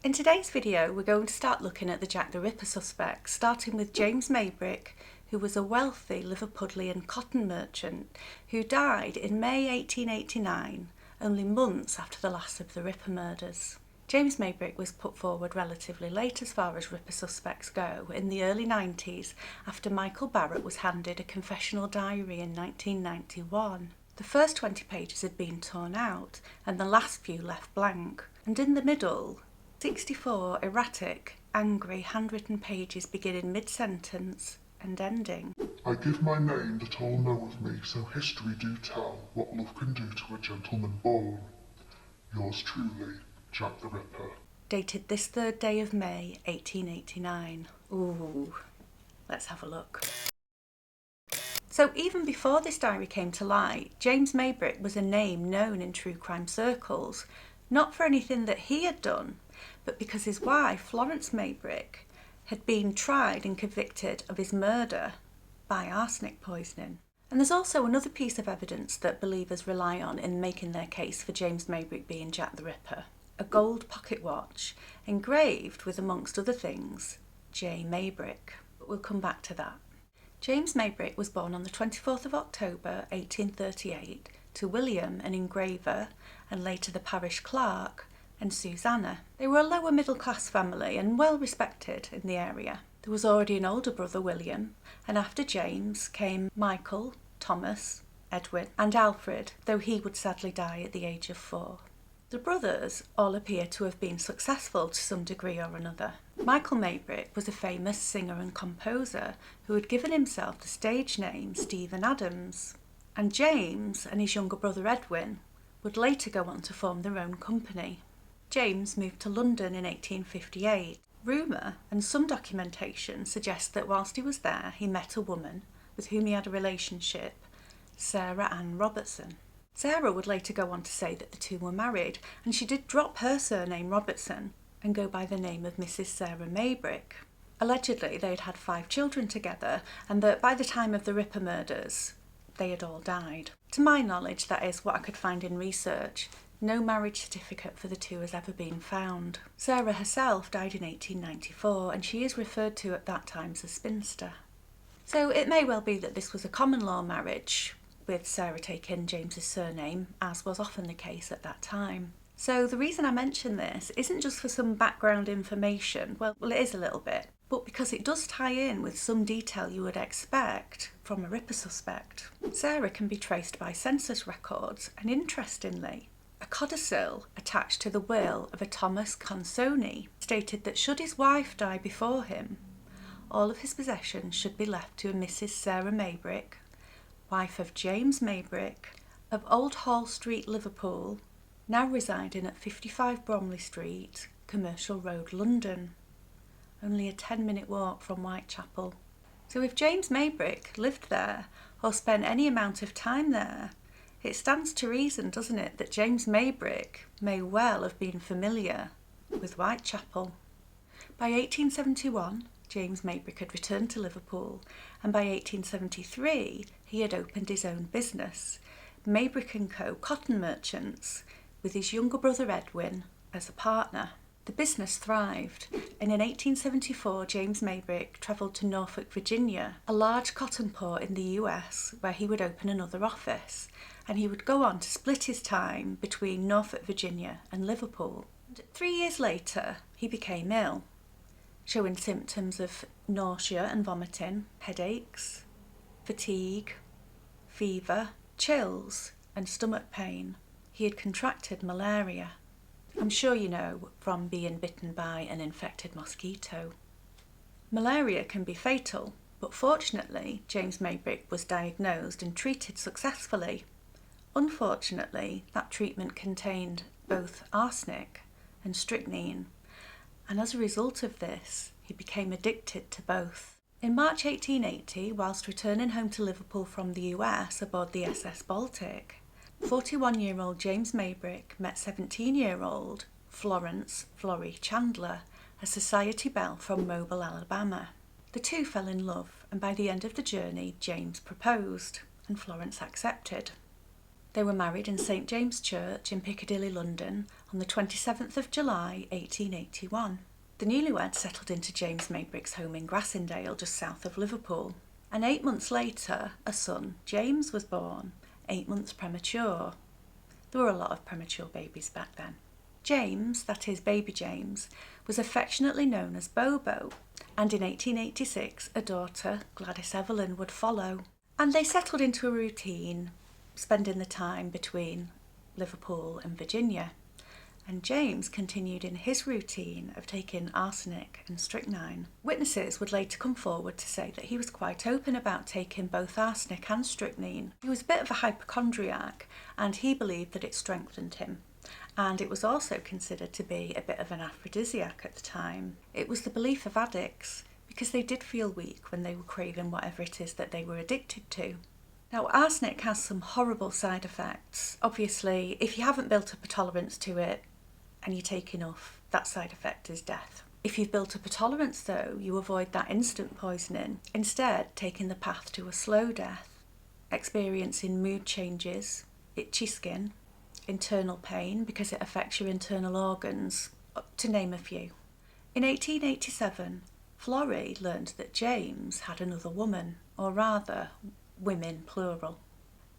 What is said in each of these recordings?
In today's video, we're going to start looking at the Jack the Ripper suspects, starting with James Maybrick, who was a wealthy Liverpudlian cotton merchant who died in May 1889, only months after the last of the Ripper murders. James Maybrick was put forward relatively late as far as Ripper suspects go, in the early 90s, after Michael Barrett was handed a confessional diary in 1991. The first 20 pages had been torn out and the last few left blank, and in the middle, 64 erratic, angry, handwritten pages beginning mid-sentence and ending. I give my name that all know of me, so history do tell what love can do to a gentleman born. Yours truly, Jack the Ripper. Dated this 3rd day of May, 1889. Ooh, let's have a look. So even before this diary came to light, James Maybrick was a name known in true crime circles, not for anything that he had done, but because his wife, Florence Maybrick, had been tried and convicted of his murder by arsenic poisoning. And there's also another piece of evidence that believers rely on in making their case for James Maybrick being Jack the Ripper: a gold pocket watch engraved with, amongst other things, J. Maybrick. But we'll come back to that. James Maybrick was born on the 24th of October 1838 to William, an engraver, and later the parish clerk, and Susanna. They were a lower middle class family and well respected in the area. There was already an older brother, William, and after James came Michael, Thomas, Edwin and Alfred, though he would sadly die at the age of 4. The brothers all appear to have been successful to some degree or another. Michael Maybrick was a famous singer and composer who had given himself the stage name Stephen Adams, and James and his younger brother Edwin would later go on to form their own company. James moved to London in 1858. Rumour and some documentation suggest that whilst he was there, he met a woman with whom he had a relationship, Sarah Ann Robertson. Sarah would later go on to say that the two were married, and she did drop her surname Robertson and go by the name of Mrs. Sarah Maybrick. Allegedly, they had had 5 children together, and that by the time of the Ripper murders, they had all died. To my knowledge, that is what I could find in research, no marriage certificate for the two has ever been found. Sarah herself died in 1894, and she is referred to at that time as a spinster. So it may well be that this was a common law marriage, with Sarah taking James's surname, as was often the case at that time. So the reason I mention this isn't just for some background information, well it is a little bit, but because it does tie in with some detail you would expect from a Ripper suspect. Sarah can be traced by census records, and interestingly, a codicil attached to the will of a Thomas Consoni stated that should his wife die before him, all of his possessions should be left to a Mrs. Sarah Maybrick, wife of James Maybrick, of Old Hall Street, Liverpool, now residing at 55 Bromley Street, Commercial Road, London, only a 10-minute walk from Whitechapel. So if James Maybrick lived there or spent any amount of time there, it stands to reason, doesn't it, that James Maybrick may well have been familiar with Whitechapel. By 1871, James Maybrick had returned to Liverpool, and by 1873 he had opened his own business, Maybrick & Co. Cotton Merchants, with his younger brother Edwin as a partner. The business thrived, and in 1874 James Maybrick travelled to Norfolk, Virginia, a large cotton port in the US, where he would open another office, and he would go on to split his time between Norfolk, Virginia and Liverpool. 3 years later, he became ill, showing symptoms of nausea and vomiting, headaches, fatigue, fever, chills and stomach pain. He had contracted malaria. I'm sure you know from being bitten by an infected mosquito. Malaria can be fatal, but fortunately James Maybrick was diagnosed and treated successfully. Unfortunately, that treatment contained both arsenic and strychnine, and as a result of this, he became addicted to both. In March 1880, whilst returning home to Liverpool from the US aboard the SS Baltic, 41-year-old James Maybrick met 17-year-old Florence "Florrie" Chandler, a society belle from Mobile, Alabama. The two fell in love, and by the end of the journey, James proposed, and Florence accepted. They were married in St James' Church in Piccadilly, London, on the 27th of July 1881. The newlyweds settled into James Maybrick's home in Grassindale, just south of Liverpool. And 8 months later, a son, James, was born, 8 months premature. There were a lot of premature babies back then. James, that is baby James, was affectionately known as Bobo, and in 1886 a daughter, Gladys Evelyn, would follow. And they settled into a routine, spending the time between Liverpool and Virginia. And James continued in his routine of taking arsenic and strychnine. Witnesses would later come forward to say that he was quite open about taking both arsenic and strychnine. He was a bit of a hypochondriac, and he believed that it strengthened him. And it was also considered to be a bit of an aphrodisiac at the time. It was the belief of addicts, because they did feel weak when they were craving whatever it is that they were addicted to. Now, arsenic has some horrible side effects. Obviously, if you haven't built up a tolerance to it and you take enough, that side effect is death. If you've built up a tolerance, though, you avoid that instant poisoning, instead taking the path to a slow death, experiencing mood changes, itchy skin, internal pain because it affects your internal organs, to name a few. In 1887, Florrie learned that James had another woman, or rather, women plural.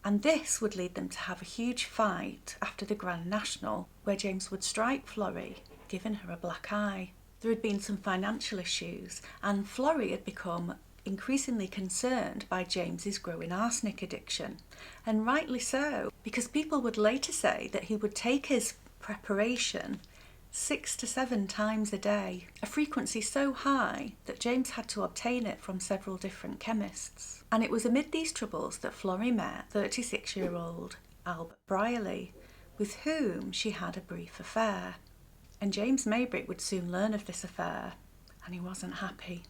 And this would lead them to have a huge fight after the Grand National, where James would strike Florrie, giving her a black eye. There had been some financial issues, and Florrie had become increasingly concerned by James's growing arsenic addiction, and rightly so, because people would later say that he would take his preparation 6 to 7 times a day, a frequency so high that James had to obtain it from several different chemists. And it was amid these troubles that Florrie met 36-year-old Albert Brierly, with whom she had a brief affair. And James Maybrick would soon learn of this affair, and he wasn't happy.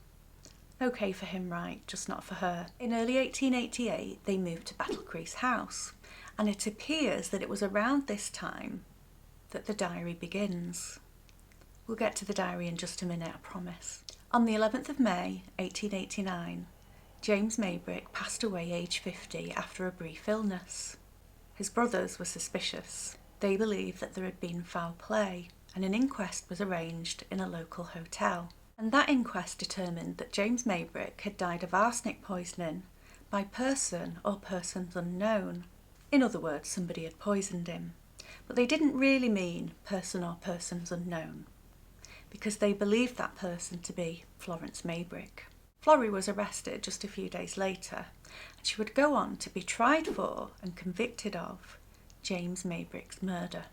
Okay for him, right, just not for her. In early 1888, they moved to Battlecrease House, and it appears that it was around this time that the diary begins. We'll get to the diary in just a minute, I promise. On the 11th of May, 1889, James Maybrick passed away aged 50 after a brief illness. His brothers were suspicious. They believed that there had been foul play, and an inquest was arranged in a local hotel. And that inquest determined that James Maybrick had died of arsenic poisoning by person or persons unknown. In other words, somebody had poisoned him. But they didn't really mean person or persons unknown, because they believed that person to be Florence Maybrick. Florrie was arrested just a few days later, and she would go on to be tried for and convicted of James Maybrick's murder.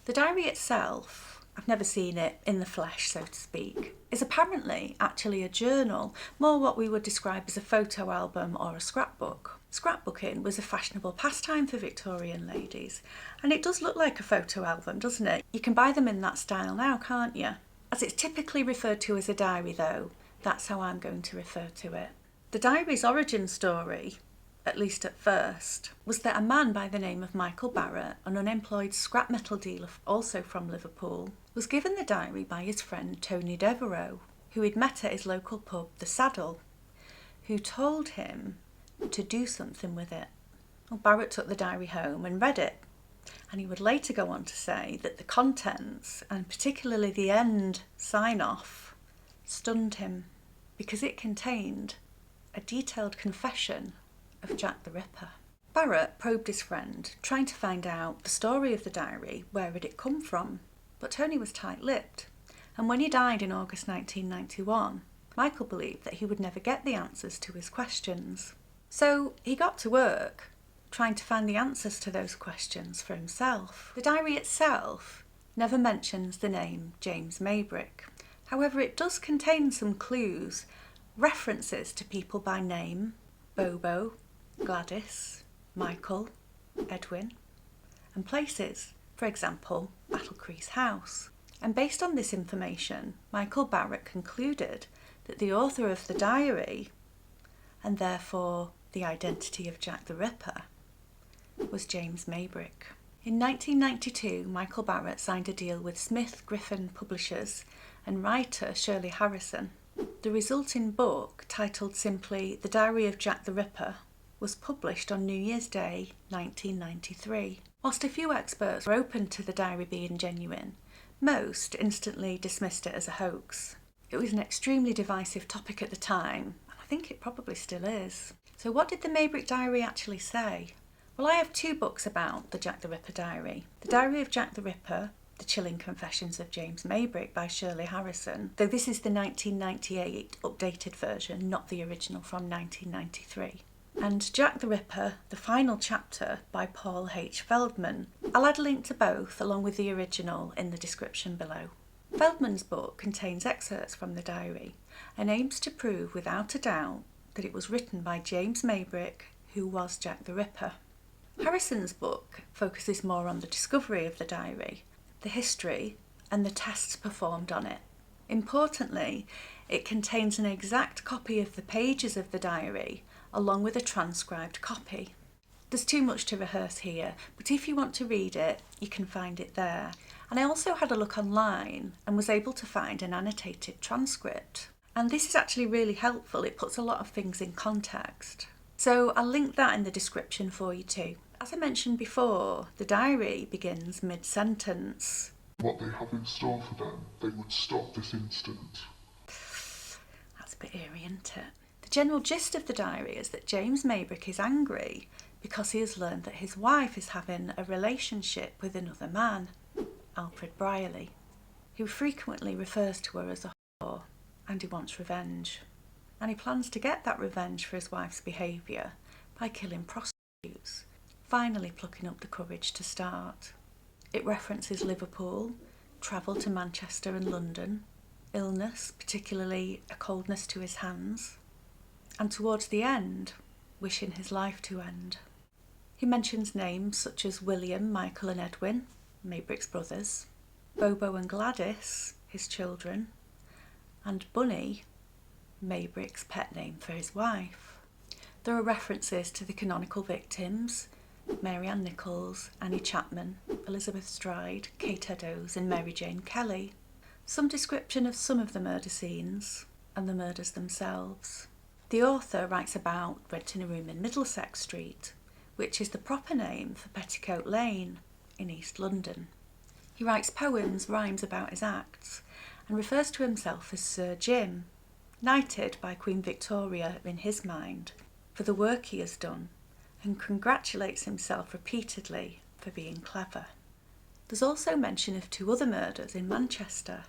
The diary itself, I've never seen it in the flesh, so to speak, is apparently actually a journal, more what we would describe as a photo album or a scrapbook. Scrapbooking was a fashionable pastime for Victorian ladies, and it does look like a photo album, doesn't it? You can buy them in that style now, can't you? As it's typically referred to as a diary, though, that's how I'm going to refer to it. The diary's origin story, at least at first, was that a man by the name of Michael Barrett, an unemployed scrap metal dealer also from Liverpool, was given the diary by his friend Tony Devereux, who he'd met at his local pub, The Saddle, who told him to do something with it. Well, Barrett took the diary home and read it, and he would later go on to say that the contents, and particularly the end sign-off, stunned him, because it contained a detailed confession of Jack the Ripper. Barrett probed his friend, trying to find out the story of the diary, where had it come from, but Tony was tight-lipped, and when he died in August 1991, Michael believed that he would never get the answers to his questions. So he got to work, trying to find the answers to those questions for himself. The diary itself never mentions the name James Maybrick. However, it does contain some clues, references to people by name: Bobo, Gladys, Michael, Edwin, and places, for example, Battlecrease House. And based on this information, Michael Barrett concluded that the author of the diary, and therefore the identity of Jack the Ripper, was James Maybrick. In 1992, Michael Barrett signed a deal with Smith Griffin Publishers and writer Shirley Harrison. The resulting book, titled simply The Diary of Jack the Ripper, was published on New Year's Day 1993. Whilst a few experts were open to the diary being genuine, Most instantly dismissed it as a hoax. It was an extremely divisive topic at the time, and I think it probably still is. So what did the Maybrick diary actually say? Well, I have two books about the Jack the Ripper diary. The Diary of Jack the Ripper, The Chilling Confessions of James Maybrick by Shirley Harrison, though this is the 1998 updated version, not the original from 1993. And Jack the Ripper, The Final Chapter by Paul H. Feldman. I'll add a link to both along with the original in the description below. Feldman's book contains excerpts from the diary and aims to prove without a doubt that it was written by James Maybrick, who was Jack the Ripper. Harrison's book focuses more on the discovery of the diary, the history, and the tests performed on it. Importantly, it contains an exact copy of the pages of the diary, along with a transcribed copy. There's too much to rehearse here, but if you want to read it, you can find it there. And I also had a look online and was able to find an annotated transcript. And this is actually really helpful. It puts a lot of things in context. So I'll link that in the description for you too. As I mentioned before, the diary begins mid-sentence. What they have in store for them, they would stop this instant. That's a bit eerie, isn't it? The general gist of the diary is that James Maybrick is angry because he has learned that his wife is having a relationship with another man, Alfred Brierley, who frequently refers to her as a whore, and he wants revenge. And he plans to get that revenge for his wife's behaviour by killing prostitutes, finally plucking up the courage to start. It references Liverpool, travel to Manchester and London, illness, particularly a coldness to his hands, and towards the end, wishing his life to end. He mentions names such as William, Michael and Edwin, Maybrick's brothers, Bobo and Gladys, his children, and Bunny, Maybrick's pet name for his wife. There are references to the canonical victims, Mary Ann Nichols, Annie Chapman, Elizabeth Stride, Kate Eddowes and Mary Jane Kelly. Some description of some of the murder scenes and the murders themselves. The author writes about renting a room in Middlesex Street, which is the proper name for Petticoat Lane in East London. He writes poems, rhymes about his acts, and refers to himself as Sir Jim, knighted by Queen Victoria in his mind for the work he has done, and congratulates himself repeatedly for being clever. There's also mention of two other murders in Manchester,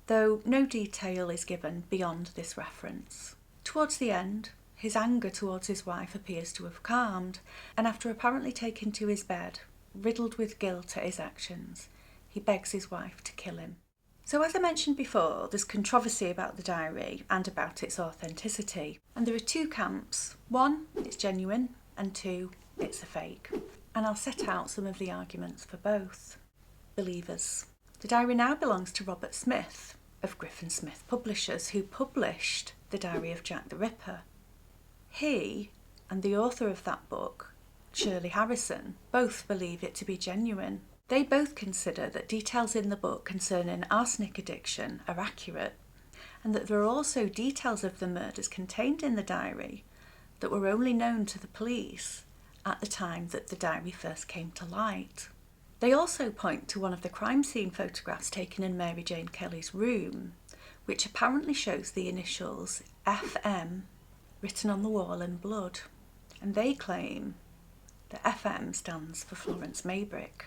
though no detail is given beyond this reference. Towards the end, his anger towards his wife appears to have calmed, and after apparently taking to his bed, riddled with guilt at his actions, he begs his wife to kill him. So as I mentioned before, there's controversy about the diary and about its authenticity. And there are two camps. One, it's genuine, and two, it's a fake. And I'll set out some of the arguments for both. Believers. The diary now belongs to Robert Smith of Griffin Smith Publishers, who published The Diary of Jack the Ripper. He and the author of that book, Shirley Harrison, both believe it to be genuine. They both consider that details in the book concerning arsenic addiction are accurate, and that there are also details of the murders contained in the diary that were only known to the police at the time that the diary first came to light. They also point to one of the crime scene photographs taken in Mary Jane Kelly's room, which apparently shows the initials FM written on the wall in blood, and they claim that FM stands for Florence Maybrick.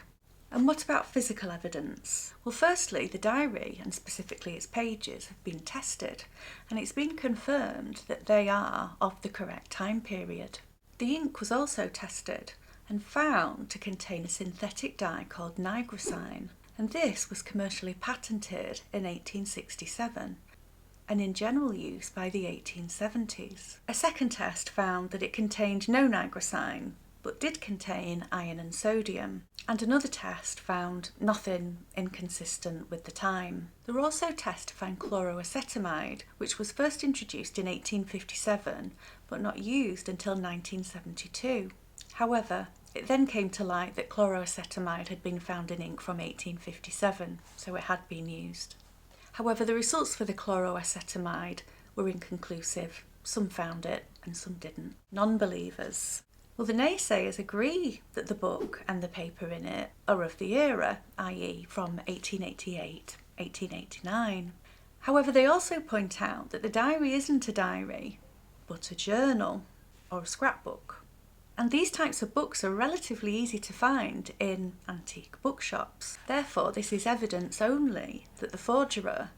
And what about physical evidence? Well, firstly, the diary, and specifically its pages, have been tested, and it's been confirmed that they are of the correct time period. The ink was also tested and found to contain a synthetic dye called nigrosine, and this was commercially patented in 1867 and in general use by the 1870s. A second test found that it contained no nigrosine, but did contain iron and sodium, and another test found nothing inconsistent with the time. There were also tests to find chloroacetamide, which was first introduced in 1857 but not used until 1972. However, it then came to light that chloroacetamide had been found in ink from 1857, so it had been used. However, the results for the chloroacetamide were inconclusive. Some found it and some didn't. Non-believers. Well, the naysayers agree that the book and the paper in it are of the era, i.e. from 1888, 1889. However, they also point out that the diary isn't a diary, but a journal or a scrapbook. And these types of books are relatively easy to find in antique bookshops. Therefore, this is evidence only that the forgerer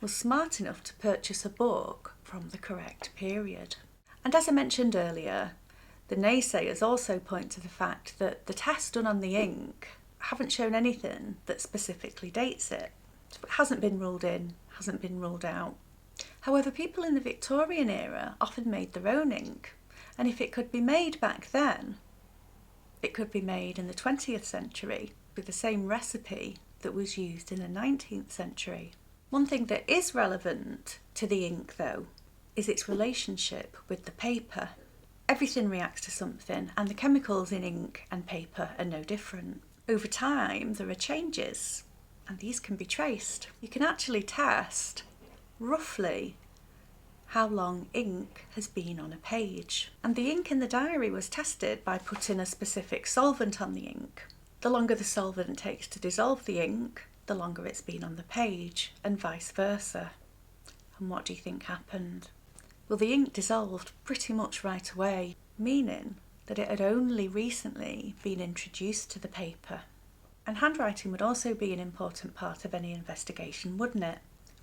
was smart enough to purchase a book from the correct period. And as I mentioned earlier, the naysayers also point to the fact that the tests done on the ink haven't shown anything that specifically dates it. So it hasn't been ruled in, hasn't been ruled out. However, people in the Victorian era often made their own ink, and if it could be made back then, it could be made in the 20th century with the same recipe that was used in the 19th century. One thing that is relevant to the ink, though, is its relationship with the paper. Everything reacts to something, and the chemicals in ink and paper are no different. Over time, there are changes, and these can be traced. You can actually test roughly how long ink has been on a page. And the ink in the diary was tested by putting a specific solvent on the ink. The longer the solvent takes to dissolve the ink, the longer it's been on the page, and vice versa. And what do you think happened? Well, the ink dissolved pretty much right away, meaning that it had only recently been introduced to the paper. And handwriting would also be an important part of any investigation, wouldn't it?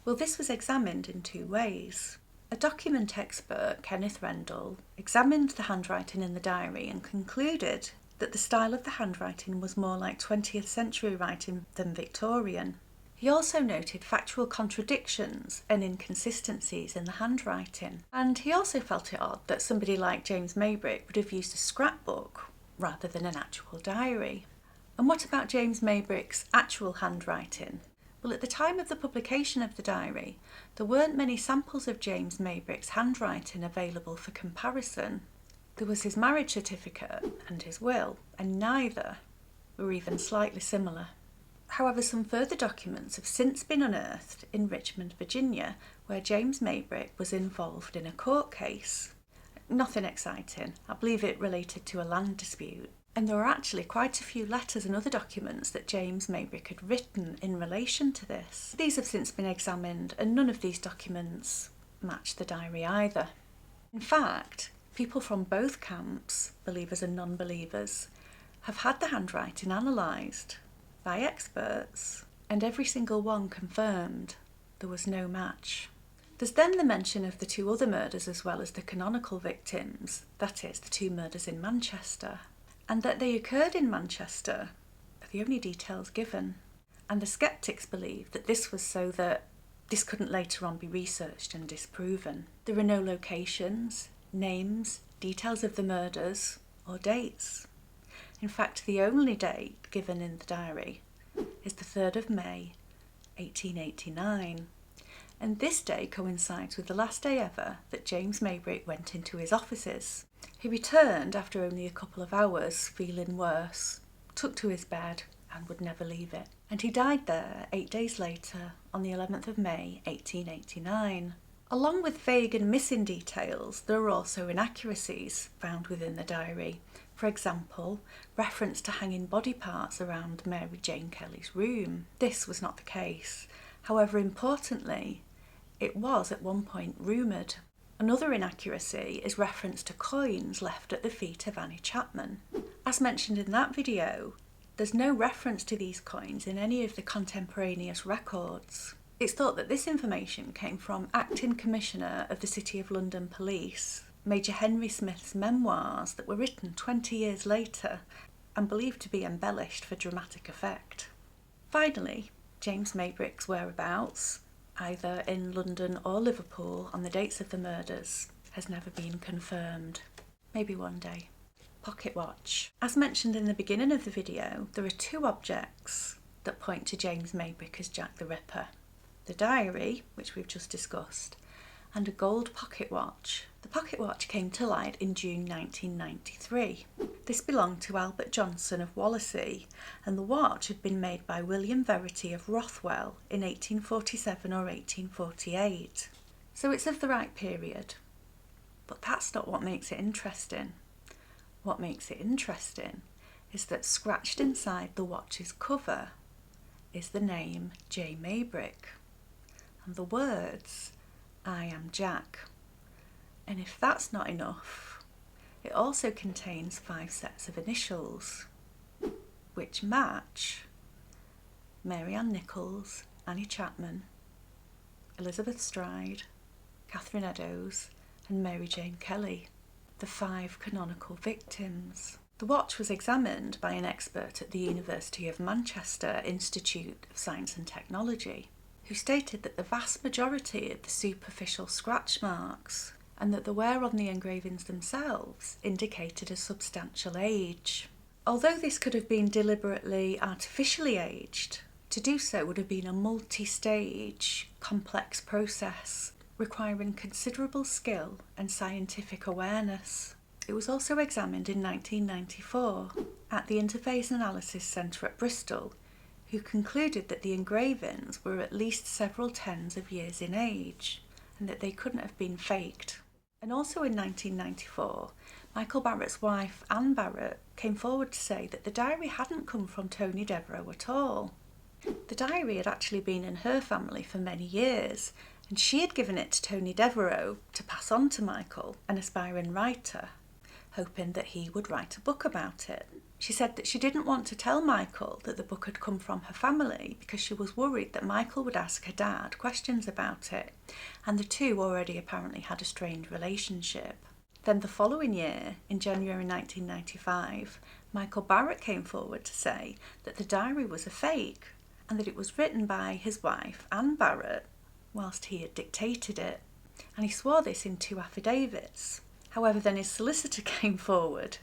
Well, this was examined in two ways. A document expert, Kenneth Rendell, examined the handwriting in the diary and concluded that the style of the handwriting was more like 20th century writing than Victorian. He also noted factual contradictions and inconsistencies in the handwriting, and he also felt it odd that somebody like James Maybrick would have used a scrapbook rather than an actual diary. And what about James Maybrick's actual handwriting? Well, at the time of the publication of the diary, there weren't many samples of James Maybrick's handwriting available for comparison. There was his marriage certificate and his will, and neither were even slightly similar. However, some further documents have since been unearthed in Richmond, Virginia, where James Maybrick was involved in a court case. Nothing exciting. I believe it related to a land dispute. And there were actually quite a few letters and other documents that James Maybrick had written in relation to this. These have since been examined, and none of these documents match the diary either. In fact, people from both camps, believers and non-believers, have had the handwriting analysed by experts, and every single one confirmed there was no match. There's then the mention of the two other murders as well as the canonical victims, that is, the two murders in Manchester, and that they occurred in Manchester are the only details given. And the sceptics believe that this was so that this couldn't later on be researched and disproven. There are no locations, names, details of the murders, or dates. In fact, the only date given in the diary is the 3rd of May, 1889. And this day coincides with the last day ever that James Maybrick went into his offices. He returned after only a couple of hours, feeling worse, took to his bed and would never leave it. And he died there 8 days later on the 11th of May, 1889. Along with vague and missing details, there are also inaccuracies found within the diary. For example, reference to hanging body parts around Mary Jane Kelly's room. This was not the case. However, importantly, it was at one point rumoured. Another inaccuracy is reference to coins left at the feet of Annie Chapman. As mentioned in that video, there's no reference to these coins in any of the contemporaneous records. It's thought that this information came from Acting Commissioner of the City of London Police, Major Henry Smith's memoirs that were written 20 years later and believed to be embellished for dramatic effect. Finally, James Maybrick's whereabouts, either in London or Liverpool on the dates of the murders, has never been confirmed. Maybe one day. Pocket watch. As mentioned in the beginning of the video, there are two objects that point to James Maybrick as Jack the Ripper. The diary, which we've just discussed, and a gold pocket watch. The pocket watch came to light in June 1993. This belonged to Albert Johnson of Wallasey, and the watch had been made by William Verity of Rothwell in 1847 or 1848. So it's of the right period. But that's not what makes it interesting. What makes it interesting is that scratched inside the watch's cover is the name J. Maybrick and the words, "I am Jack." And if that's not enough, it also contains 5 sets of initials, which match Mary Ann Nichols, Annie Chapman, Elizabeth Stride, Catherine Eddowes and Mary Jane Kelly, the 5 canonical victims. The watch was examined by an expert at the University of Manchester Institute of Science and Technology, who stated that the vast majority of the superficial scratch marks and that the wear on the engravings themselves indicated a substantial age. Although this could have been deliberately artificially aged, to do so would have been a multi-stage, complex process requiring considerable skill and scientific awareness. It was also examined in 1994 at the Interface Analysis Centre at Bristol, who concluded that the engravings were at least several tens of years in age and that they couldn't have been faked. And also in 1994, Michael Barrett's wife, Anne Barrett, came forward to say that the diary hadn't come from Tony Devereux at all. The diary had actually been in her family for many years, and she had given it to Tony Devereux to pass on to Michael, an aspiring writer, hoping that he would write a book about it. She said that she didn't want to tell Michael that the book had come from her family because she was worried that Michael would ask her dad questions about it, and the two already apparently had a strained relationship. Then the following year, in January 1995, Michael Barrett came forward to say that the diary was a fake and that it was written by his wife, Anne Barrett, whilst he had dictated it, and he swore this in 2 affidavits. However, then his solicitor came forward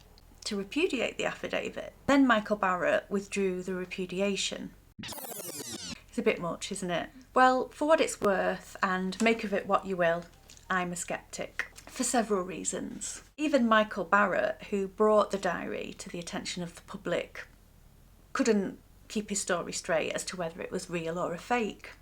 to repudiate the affidavit. Then Michael Barrett withdrew the repudiation. It's a bit much, isn't it? Well, for what it's worth, and make of it what you will, I'm a sceptic, for several reasons. Even Michael Barrett, who brought the diary to the attention of the public, couldn't keep his story straight as to whether it was real or a fake.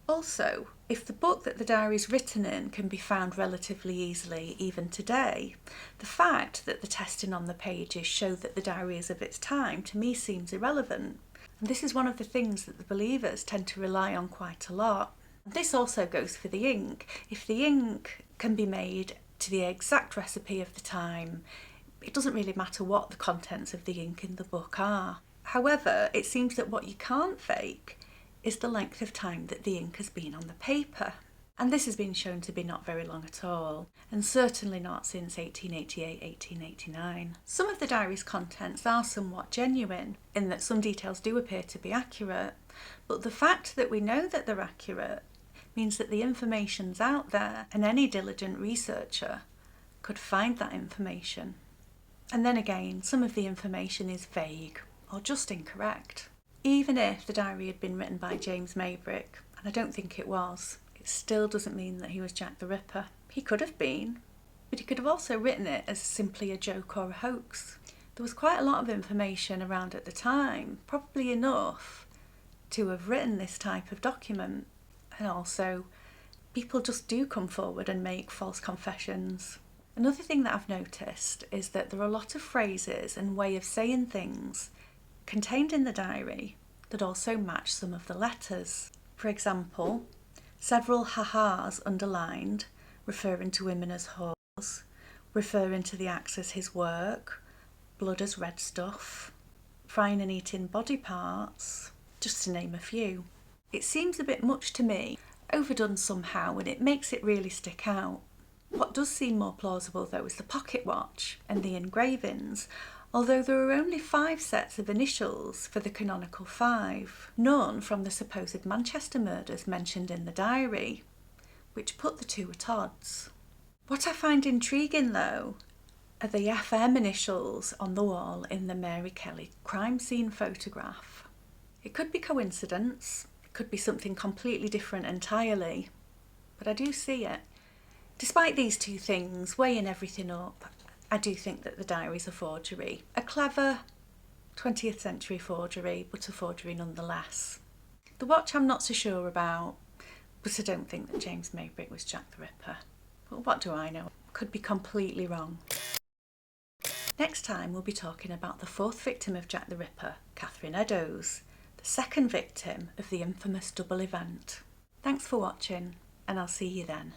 Also, if the book that the diary is written in can be found relatively easily even today, the fact that the testing on the pages show that the diary is of its time to me seems irrelevant. And this is one of the things that the believers tend to rely on quite a lot. This also goes for the ink. If the ink can be made to the exact recipe of the time, it doesn't really matter what the contents of the ink in the book are. However, it seems that what you can't fake is the length of time that the ink has been on the paper. And this has been shown to be not very long at all, and certainly not since 1888-1889. Some of the diary's contents are somewhat genuine, in that some details do appear to be accurate, but the fact that we know that they're accurate means that the information's out there, and any diligent researcher could find that information. And then again, some of the information is vague or just incorrect. Even if the diary had been written by James Maybrick, and I don't think it was, it still doesn't mean that he was Jack the Ripper. He could have been, but he could have also written it as simply a joke or a hoax. There was quite a lot of information around at the time, probably enough to have written this type of document. And also, people just do come forward and make false confessions. Another thing that I've noticed is that there are a lot of phrases and way of saying things contained in the diary that also match some of the letters. For example, several ha-has underlined, referring to women as whores, referring to the axe as his work, blood as red stuff, frying and eating body parts, just to name a few. It seems a bit much to me, overdone somehow, and it makes it really stick out. What does seem more plausible though is the pocket watch and the engravings, although there are only 5 sets of initials for the canonical 5, none from the supposed Manchester murders mentioned in the diary, which put the two at odds. What I find intriguing though are the FM initials on the wall in the Mary Kelly crime scene photograph. It could be coincidence, it could be something completely different entirely, but I do see it. Despite these two things weighing everything up, I do think that the diary's a forgery. A clever 20th century forgery, but a forgery nonetheless. The watch I'm not so sure about, but I don't think that James Maybrick was Jack the Ripper. But what do I know? Could be completely wrong. Next time we'll be talking about the fourth victim of Jack the Ripper, Catherine Eddowes, the second victim of the infamous double event. Thanks for watching, and I'll see you then.